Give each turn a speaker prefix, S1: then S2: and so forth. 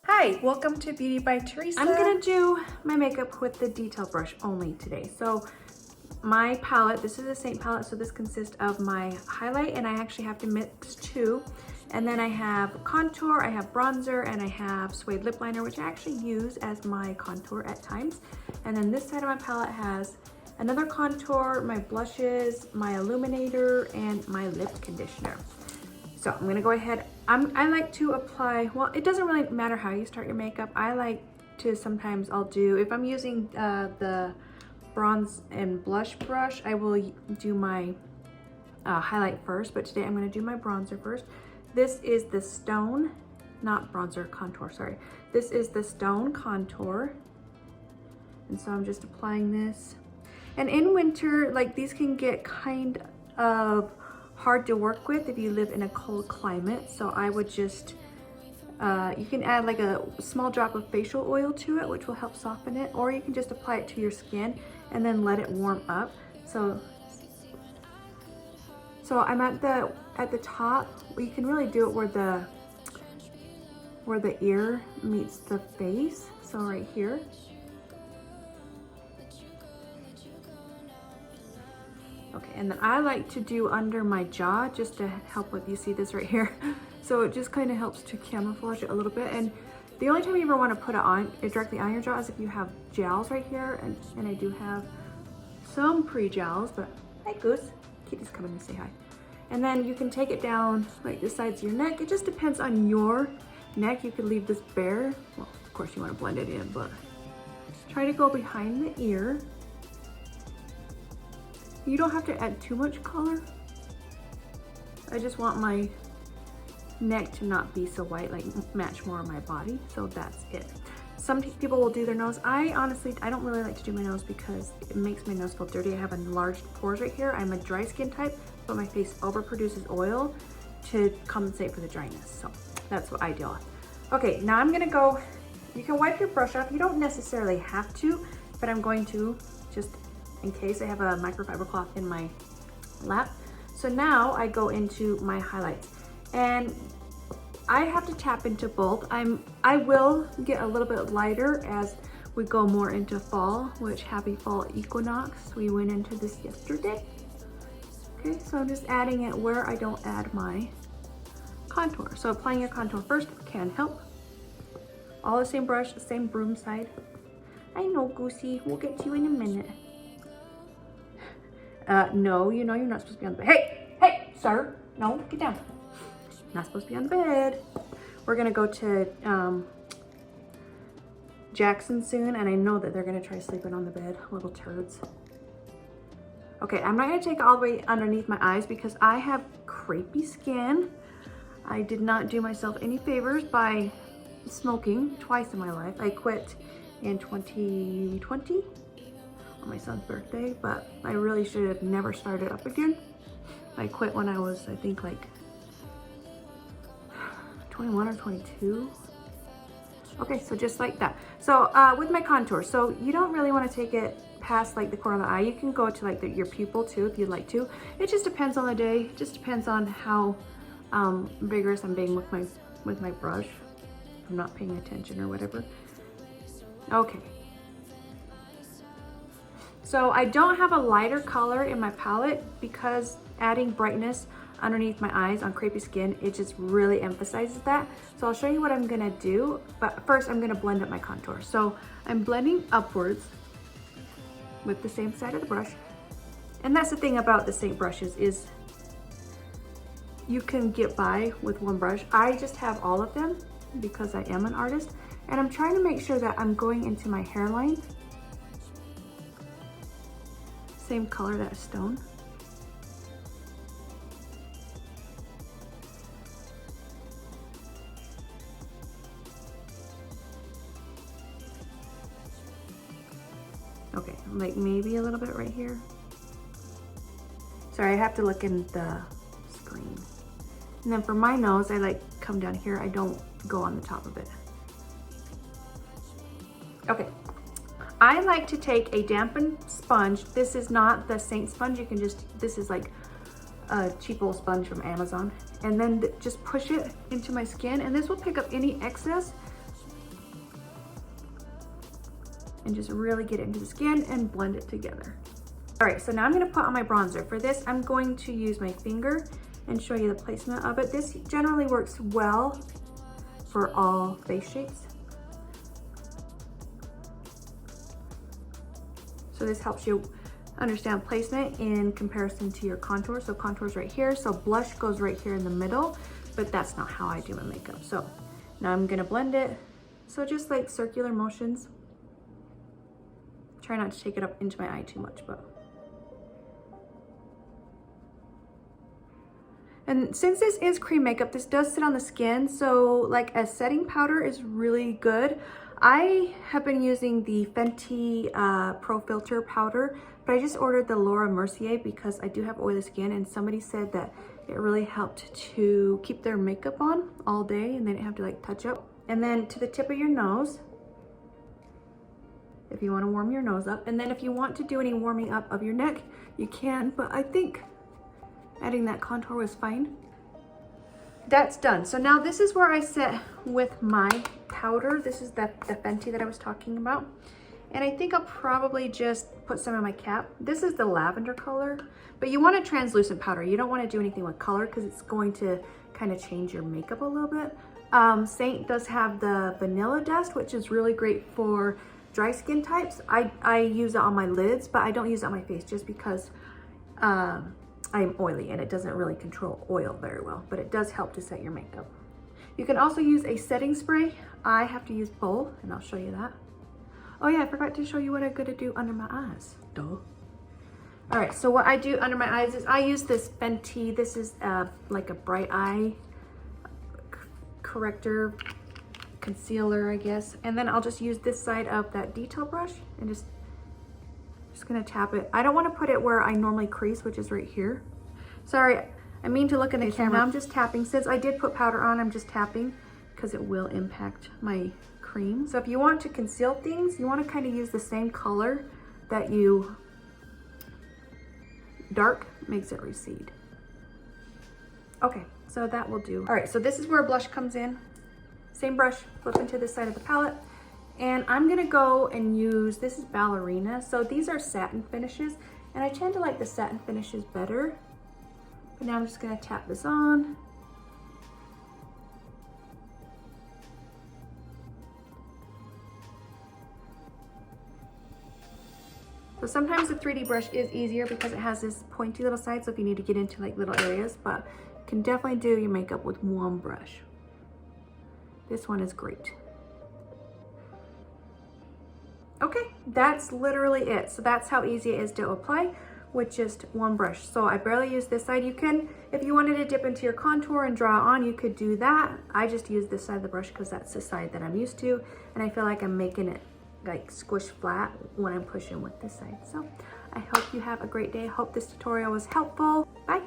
S1: Hi, welcome to Beauty by Teresa.
S2: I'm gonna do my makeup with the detail brush only today. So my palette, this is a Seint palette, so this consists of my highlight, and I actually have to mix two. And then I have contour, I have bronzer, and I have suede lip liner, which I actually use as my contour at times. And then this side of my palette has another contour, my blushes, my illuminator, and my lip conditioner. So I'm gonna go ahead, I like to apply, well, it doesn't really matter how you start your makeup. I like to, sometimes I'll do, if I'm using the bronze and blush brush, I will do my highlight first, but today I'm gonna do my bronzer first. This is the Stone, not bronzer, contour, sorry. This is the Stone contour. And so I'm just applying this. And in winter, like these can get kind of hard to work with if you live in a cold climate. So I would just, you can add like a small drop of facial oil to it, which will help soften it, or you can just apply it to your skin and then let it warm up. So I'm at the top. You can really do it where the ear meets the face. So right here. Okay, and then I like to do under my jaw just to help with, you see this right here? So it just kind of helps to camouflage it a little bit. And the only time you ever want to put it directly on your jaw is if you have gels right here. And I do have some pre-gels, but hi Goose. Kitty's coming to say hi. And then you can take it down like the sides of your neck. It just depends on your neck. You could leave this bare. Well, of course you want to blend it in, but try to go behind the ear. You don't have to add too much color. I just want my neck to not be so white, like match more of my body. So that's it. Some people will do their nose. I don't really like to do my nose because it makes my nose feel dirty. I have enlarged pores right here. I'm a dry skin type, but my face overproduces oil to compensate for the dryness. So that's what I deal with. Okay, now I'm gonna go, you can wipe your brush off. You don't necessarily have to, but I'm going to just in case. I have a microfiber cloth in my lap. So now I go into my highlights, and I have to tap into both. I will get a little bit lighter as we go more into fall, which happy fall equinox. We went into this yesterday. Okay, so I'm just adding it where I don't add my contour. So applying your contour first can help. All the same brush, same broom side. I know, Goosey, we'll get to you in a minute. No, you know you're not supposed to be on the bed. Hey, sir, no, get down. Not supposed to be on the bed. We're gonna go to Jackson soon, and I know that they're gonna try sleeping on the bed, little turds. Okay, I'm not gonna take it all the way underneath my eyes because I have crepey skin. I did not do myself any favors by smoking twice in my life. I quit in 2020. On my son's birthday, but I really should have never started up again. I quit when I was, I think, like 21 or 22. Okay, so just like that. So with my contour, so you don't really want to take it past like the corner of the eye. You can go to like your pupil too if you'd like to. It just depends on the day. It just depends on how vigorous I'm being with my brush. I'm not paying attention or whatever. Okay. So I don't have a lighter color in my palette because adding brightness underneath my eyes on crepey skin, it just really emphasizes that. So I'll show you what I'm gonna do, but first I'm gonna blend up my contour. So I'm blending upwards with the same side of the brush. And that's the thing about the Seint brushes is you can get by with one brush. I just have all of them because I am an artist, and I'm trying to make sure that I'm going into my hairline. Same color, that Stone. Okay, like maybe a little bit right here. Sorry, I have to look in the screen. And then for my nose, I like come down here. I don't go on the top of it. Okay. I like to take a dampened sponge. This is not the Seint sponge. You can just, this is like a cheap old sponge from Amazon. And then just push it into my skin, and this will pick up any excess and just really get it into the skin and blend it together. All right, so now I'm gonna put on my bronzer. For this, I'm going to use my finger and show you the placement of it. This generally works well for all face shapes. So this helps you understand placement in comparison to your contour. So contour's right here, so blush goes right here in the middle, but that's not how I do my makeup. So now I'm gonna blend it. So just like circular motions. Try not to take it up into my eye too much, but. And since this is cream makeup, this does sit on the skin, so like a setting powder is really good. I have been using the Fenty Pro Filter powder, but I just ordered the Laura Mercier because I do have oily skin, and somebody said that it really helped to keep their makeup on all day and they didn't have to like touch up. And then to the tip of your nose, if you want to warm your nose up. And then if you want to do any warming up of your neck, you can, but I think adding that contour was fine. That's done. So now this is where I sit with my powder. This is the Fenty that I was talking about. And I think I'll probably just put some in my cap. This is the lavender color, but you want a translucent powder. You don't want to do anything with color because it's going to kind of change your makeup a little bit. Seint does have the vanilla dust, which is really great for dry skin types. I use it on my lids, but I don't use it on my face just because I'm oily and it doesn't really control oil very well, but it does help to set your makeup. You can also use a setting spray. I have to use both, and I'll show you that. Oh yeah, I forgot to show you what I'm gonna do under my eyes. Duh. All right, so what I do under my eyes is I use this Fenty. This is like a bright eye corrector, concealer, I guess. And then I'll just use this side of that detail brush and just gonna tap it. I don't want to put it where I normally crease, which is right here. Sorry, I mean to look in the camera. Now I'm just tapping. Since I did put powder on, I'm just tapping because it will impact my cream. So if you want to conceal things, you want to kind of use the same color that you dark, makes it recede. Okay, so that will do. All right, so this is where blush comes in. Same brush, flip into this side of the palette. And I'm gonna go and use, this is Ballerina. So these are satin finishes, and I tend to like the satin finishes better. But now I'm just gonna tap this on. So sometimes the 3D brush is easier because it has this pointy little side, so if you need to get into like little areas, but you can definitely do your makeup with one brush. This one is great. Okay, that's literally it. So that's how easy it is to apply with just one brush. So I barely use this side. You can, if you wanted to dip into your contour and draw on, you could do that. I just use this side of the brush because that's the side that I'm used to. And I feel like I'm making it like squish flat when I'm pushing with this side. So I hope you have a great day. I hope this tutorial was helpful. Bye.